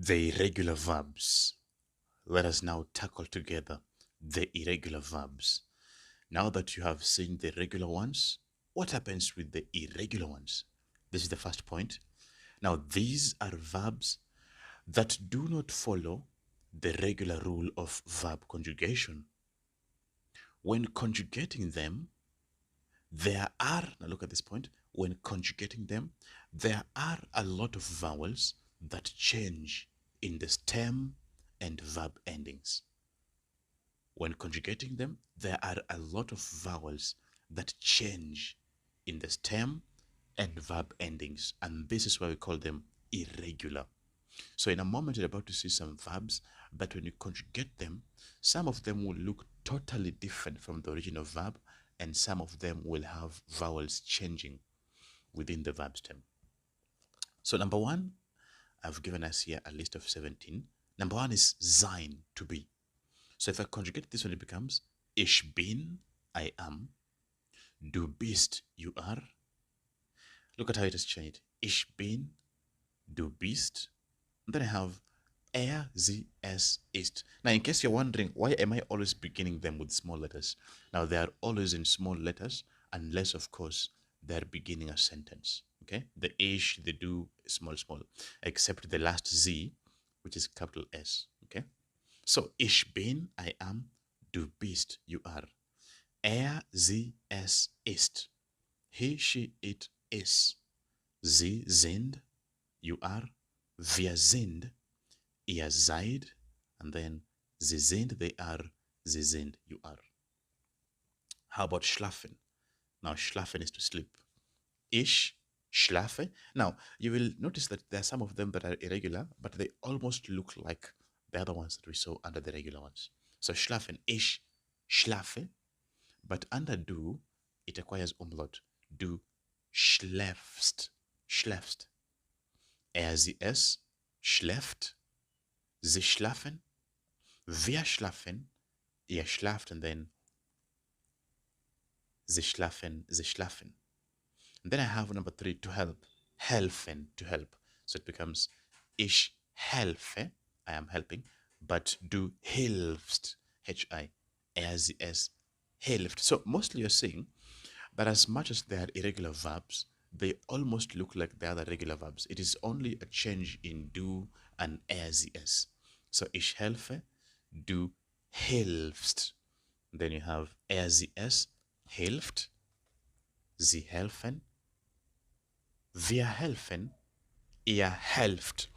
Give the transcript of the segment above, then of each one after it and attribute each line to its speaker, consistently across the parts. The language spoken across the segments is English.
Speaker 1: The irregular verbs. Let us now tackle together the irregular verbs. Now that you have seen the regular ones, what happens with the irregular ones? This is the first point. Now, these are verbs that do not follow the regular rule of verb conjugation. When conjugating them, now look at this point, when conjugating them, there are a lot of vowels that change in the stem and verb endings. When conjugating them, there are a lot of vowels that change in the stem and verb endings, and this is why we call them irregular. So in a moment, you're about to see some verbs, but when you conjugate them, some of them will look totally different from the original verb, and some of them will have vowels changing within the verb stem. So number one, I've given us here a list of 17. Number one is sein, to be. So if I conjugate this one, it becomes ich bin, I am. Du bist, you are. Look at how it has changed. Ich bin, du bist. And then I have sie, es, ist. Now, in case you're wondering, why am I always beginning them with small letters? Now, they are always in small letters, unless, of course, they're beginning a sentence. Okay? The ich, the do, small, small. Except the last z, which is capital S. Okay? So, ich bin, I am. Du bist, you are. Sie, es, ist. He, she, it, is. Sie sind, you are. Wir sind, ihr seid. And then sie sind, they are. Sie sind, you are. How about schlafen? Now, schlafen is to sleep. Ich schlafe. Now, you will notice that there are some of them that are irregular, but they almost look like the other ones that we saw under the regular ones. So, schlafen, ich schlafe. But under du, it acquires umlaut. Du schläfst. Schläfst. Sie, es, schläft. Sie schlafen. Wir schlafen. Ihr schlaft. And then sie schlafen. Sie schlafen. And then I have number three, to help. Helfen, to help. So it becomes ich helfe. I am helping. But du hilfst. H-I. Sie, es, hilft. So mostly you're seeing that as much as they are irregular verbs, they almost look like the other regular verbs. It is only a change in du and sie, es. So ich helfe, du hilfst. Then you have sie, es, hilft, sie helfen, wir helfen, ihr helft.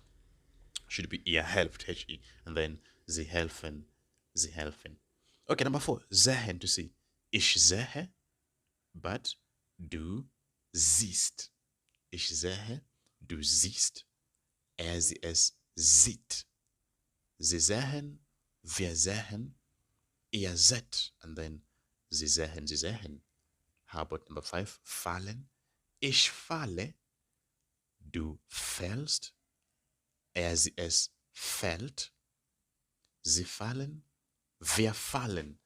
Speaker 1: Should be ihr helft, H-E. And then sie helfen, sie helfen. Okay, number four, sehen, to see. Ich sehe, but du siehst. Ich sehe, du siehst. Sie, es, sieht. Sie sehen, wir sehen, ihr seht. And then sie sehen, sie sehen. How about number five, fallen? Ich falle, du fällst. Sie, es, fällt. Sie fallen, wir fallen.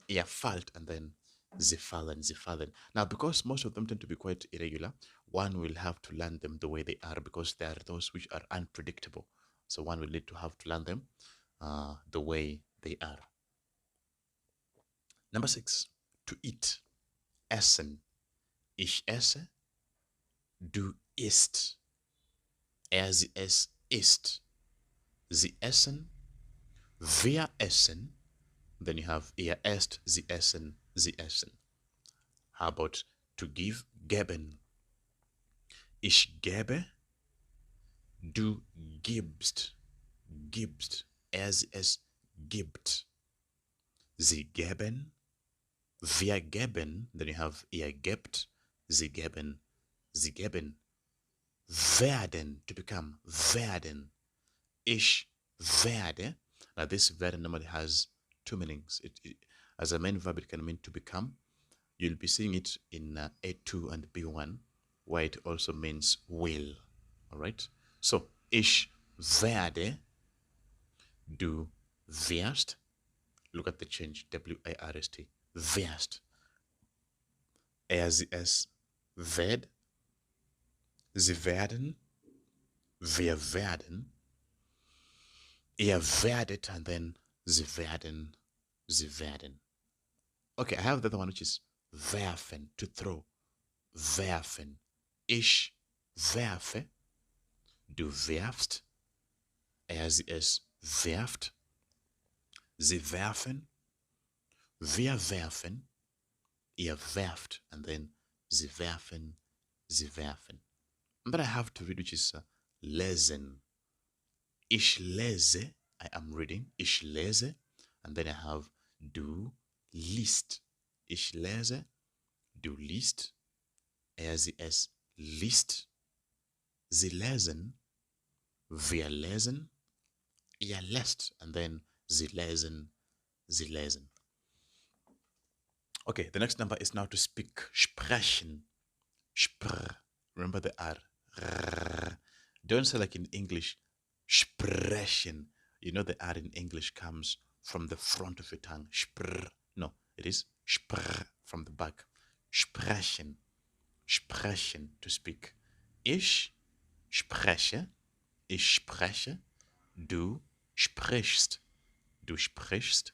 Speaker 1: Ihr fallt. And then sie fallen, sie fallen. Now, because most of them tend to be quite irregular, one will have to learn them the way they are, because there are those which are unpredictable. So one will need to have to learn them the way they are. Number six, to eat. Essen. Ich esse, du isst. Sie, es, isst. Sie essen, wir essen. Then you have ihr esst, sie essen, sie essen. How about to give? Geben. Ich gebe, du gibst. Gibst. Sie, es, gibt. Sie geben, wir geben. Then you have ihr gebt, sie geben, sie geben. Werden, to become. Werden. Ich werde. Now this werden normally has two meanings. As a main verb, it can mean to become. You'll be seeing it in A2 and B1, where it also means will. All right? So, ich werde, du wirst. Look at the change, W-A-R-S-T. Wirst. Sie, es, werd. Sie werden. Wir werden. Ihr werdet, and then sie werden, sie werden. Okay, I have the other one, which is werfen, to throw. Werfen. Ich werfe. Du werfst. Sie es werft. Sie werfen. Wir werfen. Ihr werft. And then sie werfen. Sie werfen. But I have to read, which is lesen. Ich lese. I am reading. Ich lese. And then I have du liest. Ich lese. Du liest. Sie es liest. Sie lesen. Wir lesen. Ihr lest. And then sie lesen. Sie lesen. Okay, the next number is now to speak. Sprechen. Spr. Remember the R. R. Don't say like in English. Sprechen. You know the R in English comes from the front of your tongue. Spr. No, it is spr from the back. Sprechen. Sprechen, to speak. Ich spreche. Ich spreche. Du sprichst. Du sprichst.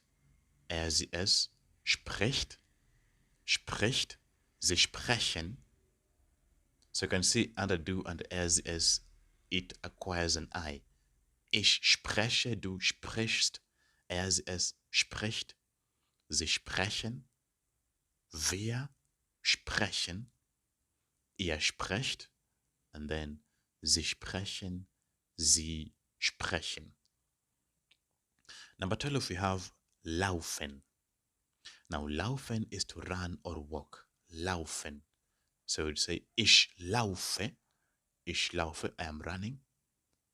Speaker 1: Sie es spricht. Spricht. Sie sprechen. So you can see under do and sie es, it acquires an I. Ich spreche, du sprichst. Sie es spricht. Sie sprechen. Wir sprechen. Ihr sprecht. And then sie sprechen. Sie sprechen. Number 12, we have laufen. Now, laufen is to run or walk. Laufen. So you'd say, ich laufe. Ich laufe, I am running.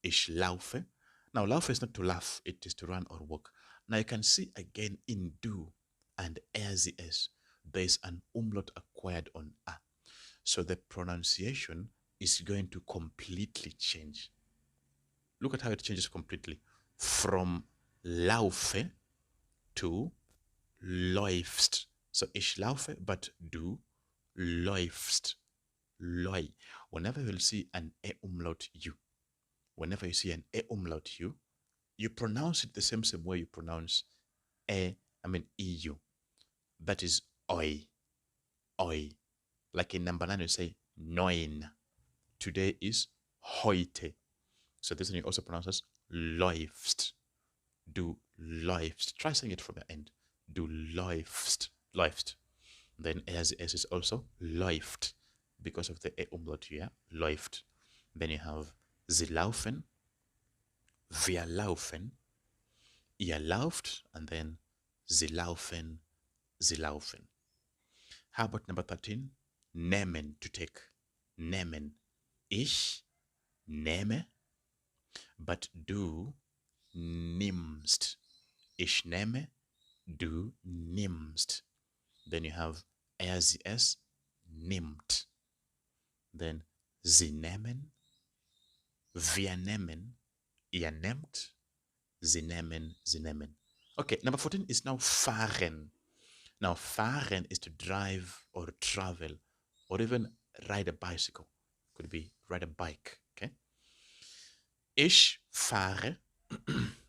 Speaker 1: Ich laufe. Now, laufe is not to laugh, it is to run or walk. Now, you can see again in do and es, there's an umlaut acquired on a. So the pronunciation is going to completely change. Look at how it changes completely. From laufe to läufst. So ich laufe, but du läufst. Loi. Whenever you'll see an e umlaut u, whenever you see an e umlaut u, you pronounce it the same way you pronounce eu. That is oi. Oi. Like in number 9, you say neun. Today is heute. So this one you also pronounce as läufst. Du läufst. Try saying it from the end. Du läufst. Läufst. Then as is also läuft because of the e umlaut here. Läuft. Then you have sie laufen. Wir laufen. Ihr lauft. And then sie laufen. Sie laufen. How about number 13? Nehmen, to take. Nehmen. Ich nehme, but du nimmst. Ich nehme, du nimmst. Then you have sie es nimmt. Then sie nehmen, wir nehmen, ihr nehmt, sie nehmen, sie nehmen. Okay, number 14 is now fahren. Now, fahren is to drive or travel or even ride a bicycle. Could be ride a bike, okay? Ich fahre.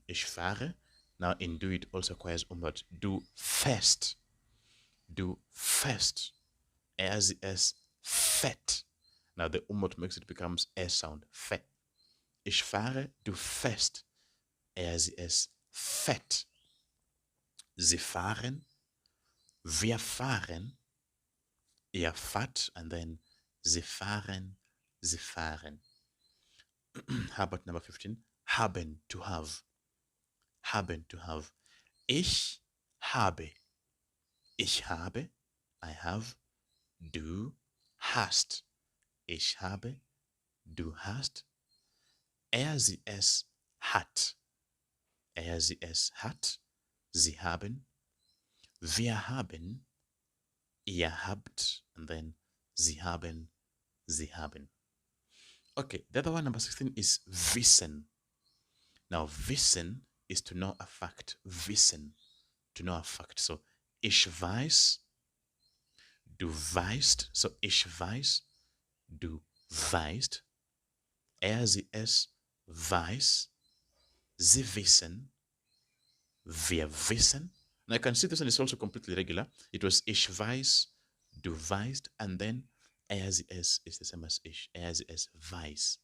Speaker 1: Ich fahre. Now, in do it also requires umlaut. Du fährst. Du fährst. As fett. Now, the umlaut makes it becomes S sound. Fett. Ich fahre. Du fährst. As fett. Sie fahren. Wir fahren. Ihr fahrt. And then sie fahren. Sie fahren. How about number 15? Haben, to have. Haben, to have. Ich habe. Ich habe. I have. Du hast. Ich habe. Du hast. Sie es hat. Sie es hat. Sie haben. Wir haben. Ihr habt. And then sie haben. Sie haben. Okay, the other one, number 16, is wissen. Now, wissen is to know a fact. Wissen, to know a fact. So, ich weiß, du weißt. So, ich weiß, du weißt. Sie es weiß, Sie wissen, wir wissen. Now you can see this one is also completely regular. It was ich weiß, du weißt, and then er, sie, es is the same as ich. Er, sie, es weiß.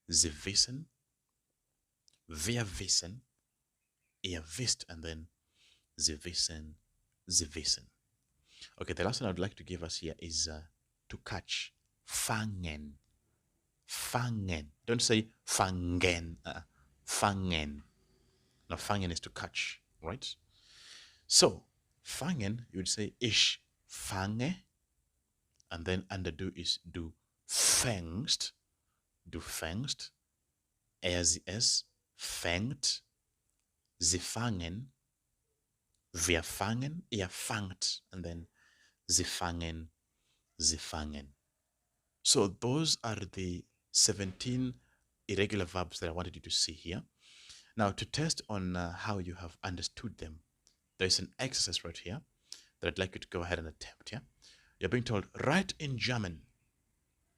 Speaker 1: Sie wissen, wir wissen, ihr wisst, and then sie wissen, sie wissen. Okay, the last one I would like to give us here is to catch. Fangen. Fangen. Don't say fangen. Fangen. Now, fangen is to catch, right? So, fangen, you would say ich fange, and then under do is du fängst, du fängst, sie es fängt, sie fangen, wir fangen, ihr fangt, and then sie fangen, sie fangen. So those are the 17 irregular verbs that I wanted you to see here. Now, to test on how you have understood them, there's an exercise right here that I'd like you to go ahead and attempt. Yeah, you're being told, write in German.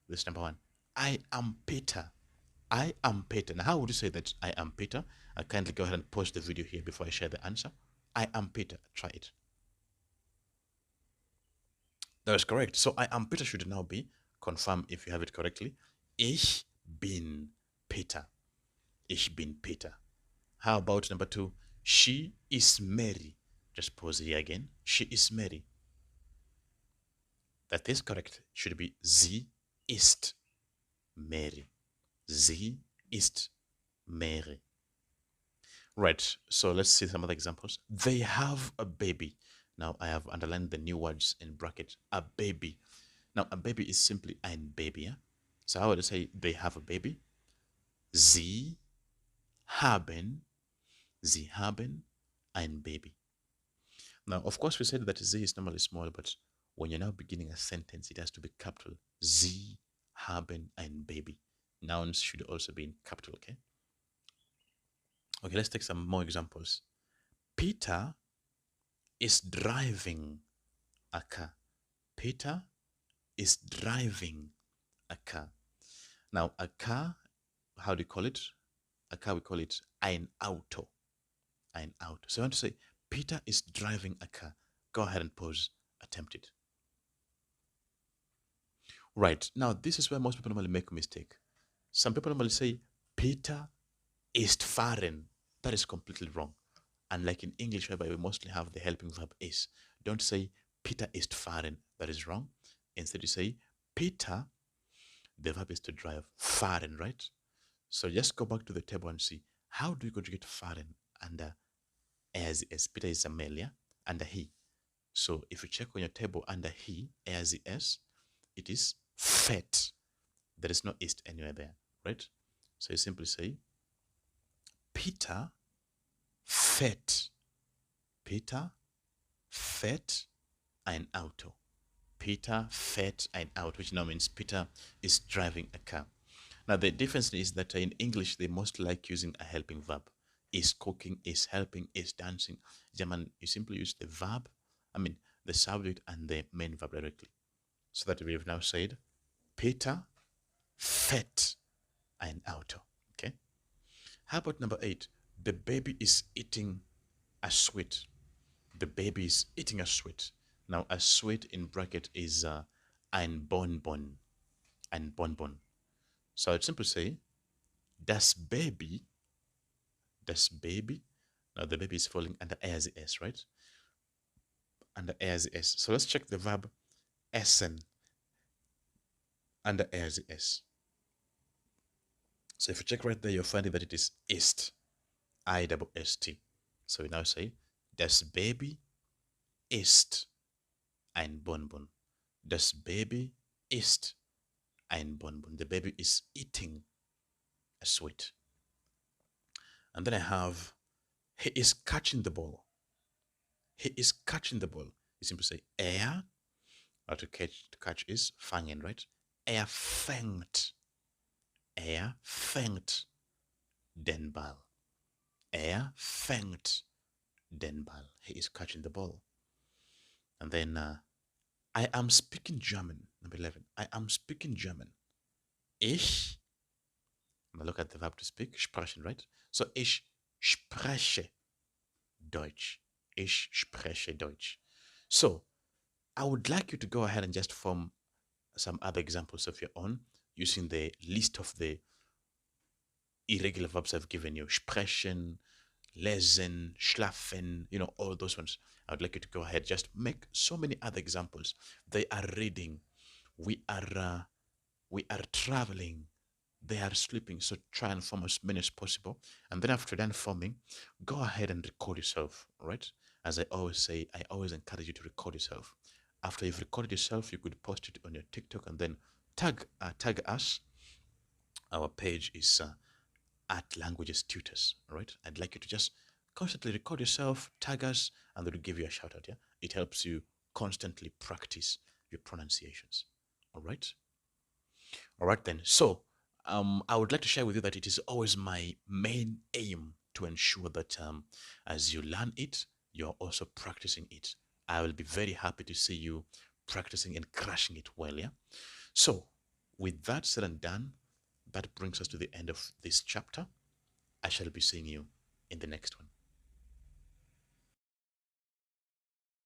Speaker 1: This is number one. I am Peter. I am Peter. Now, how would you say that? I am Peter. I'll kindly go ahead and pause the video here before I share the answer. I am Peter. Try it. That is correct. So I am Peter should now be, confirm if you have it correctly. Ich bin Peter. Ich bin Peter. How about number two? She is Mary. Just pause here again. She is Mary. That is correct. Should be sie ist Mary. Sie ist Mary. Right. So let's see some other examples. They have a baby. Now I have underlined the new words in bracket. A baby. Now a baby is simply ein Baby. Yeah? So how would I say they have a baby? Sie haben ein Baby. Now, of course, we said that Z is normally small, but when you're now beginning a sentence, it has to be capital. Sie haben ein Baby. Nouns should also be in capital, okay? Okay, let's take some more examples. Peter is driving a car. Peter is driving a car. Now, a car, how do you call it? A car, we call it ein Auto. Ein Auto. So I want to say, Peter is driving a car. Go ahead and pause. Attempt it. Right. Now, this is where most people normally make a mistake. Some people normally say, Peter ist fahren. That is completely wrong. Unlike in English, whereby we mostly have the helping verb is. Don't say, Peter ist fahren. That is wrong. Instead, you say, Peter, the verb is to drive. Fahren, right? So just go back to the table and see, how do you conjugate fahren under as Peter is a male, yeah? Under he. So if you check on your table under he, as es, it is fat. There is no ist anywhere there, right? So you simply say, Peter fährt. Peter fährt ein Auto. Peter fährt ein Auto, which now means Peter is driving a car. Now, the difference is that in English, they most like using a helping verb. Is cooking, is helping, is dancing. German, you simply use the verb, the subject and the main verb directly. So that we have now said, Peter fährt ein Auto. Okay. How about number 8? The baby is eating a sweet. The baby is eating a sweet. Now, a sweet in bracket is ein Bonbon. Ein Bonbon. So I'd simply say, das Baby. Now the baby is falling under as s, right? Under as s. So let's check the verb essen under as s. So if you check right there, you're finding that it is ist. I-double-S-T. So we now say, das Baby ist ein Bonbon. Das Baby ist ein Bonbon. The baby is eating a sweet. And then I have, he is catching the ball. He is catching the ball. You simply say, or to catch is fangen, right? Fängt. Fängt den Ball. Fängt den Ball. He is catching the ball. And then, I am speaking German. Number 11. I am speaking German. Ich Now look at the verb to speak, sprechen, right? So ich spreche Deutsch. Ich spreche Deutsch. So I would like you to go ahead and just form some other examples of your own using the list of the irregular verbs I've given you. Sprechen, lesen, schlafen, all those ones. I would like you to go ahead, just make so many other examples. They are reading. We are traveling. They are sleeping. So try and form as many as possible. And then after done forming, go ahead and record yourself, right? As I always say, I always encourage you to record yourself. After you've recorded yourself, you could post it on your TikTok and then tag us. Our page is at Languages Tutors, right? I'd like you to just constantly record yourself, tag us, and then we'll give you a shout out. Yeah, it helps you constantly practice your pronunciations. All right. All right then. So, I would like to share with you that it is always my main aim to ensure that as you learn it, you're also practicing it. I will be very happy to see you practicing and crushing it well. Yeah. So, with that said and done, that brings us to the end of this chapter. I shall be seeing you in the next one.